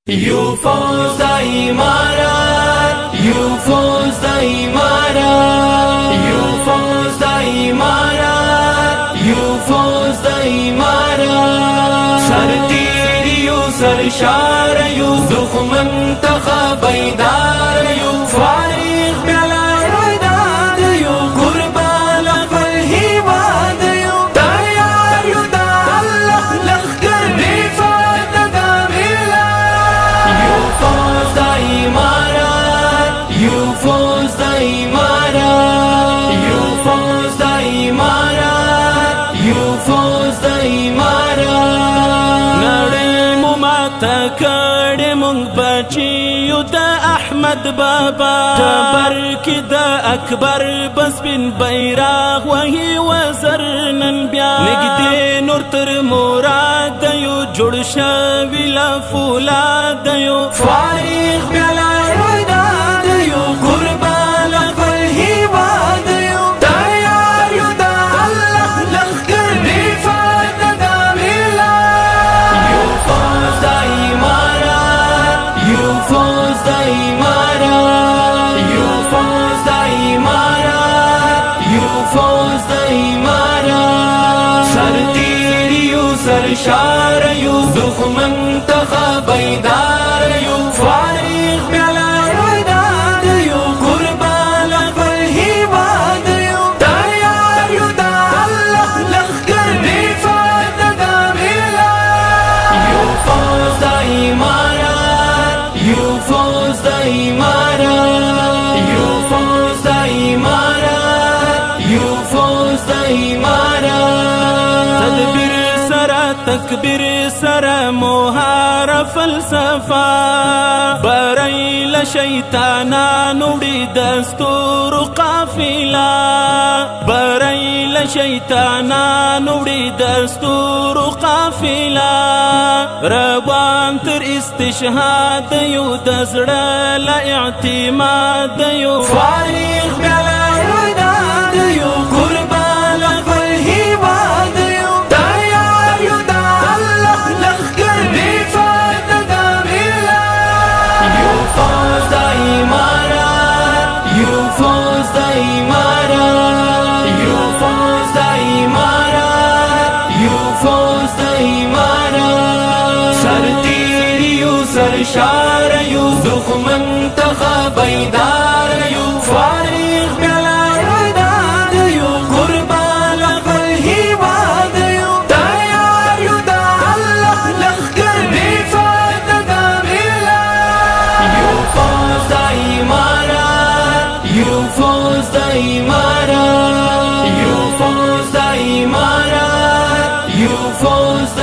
يفوز إمارات يفوز إمارات يفوز إمارات يفوز إمارات سرتيريو سرشاريو زخمن تخبيداريو فارغ بلايداديو قربان فالهيواديو تياريو دا الله لخكر بفاد داميلا يفوز إمارات يفوز إمارات يفوز إمارات يفوز إمارات نړۍ مو ماته کړې مونږ بچیو د احمد بابا ټبر کې د اکبر بس بن بیراغ وهي وزر نن بیا نږدې نور تر مراد یو جوړ شوي له فولاد یو فارغ بیا لایداد یو قربان خپل هیواد یو تیار یو د الله لښکر دفاع د دامیلا يفوز إمارات يفوز إمارات يفوز إمارات يفوز إمارات سرتيريو سرشاريو زخمن تخبيداريو فارغ بلايداديو قربان خپل هیواديو تیار یو د الله لښکر دفاع د دامیلا يفوز إمارات يفوز إمارات يفوز إمارات يفوز إمارات تدبير سرا تكبير سرا مهار فلسفه بريل شيطانان وړي دستور قافله بريل شيطانان وړي دستور قافله روان تر استشهاد یو د زړه له اعتماد یو فارغ بلايداد یو قربان خپل هیواد یو تیار یو د الله لښکر دفاع د دامیلا يفوز إمارات يفوز إمارات يفوز إمارات يفوز إمارات سرتيريو سرشاريو زخمن تخبيداريو فارغ بلايداديو قربان خپل هیواديو تیار یو د الله لښکر دفاع د دامیلا يفوز إمارات يفوز إمارات يفوز إمارات يفوز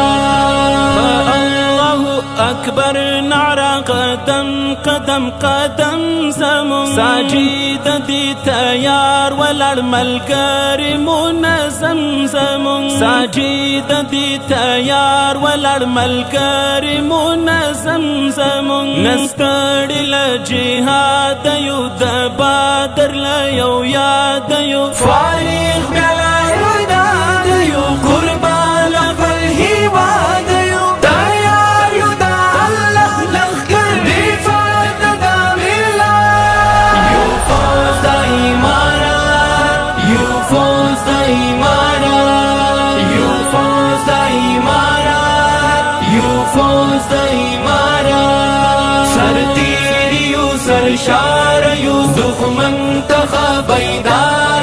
إمارات الله أكبر نعرى قدم قدم قدم زمون ساجد دي تيار ولړ ملګری منظم زمون ساجد دي تيار ولړ ملګری منظم زمون نستړی له جهاد یو د بدر له یو یاد یو فارغ بلايداد یو قربان خپل هیواد یو تیار یو د الله لښکر دفاع د دامیلا يفوز إمارات يفوز إمارات يفوز إمارات يفوز إمارات سرتيريو سرشاريو زخمن تخبيدار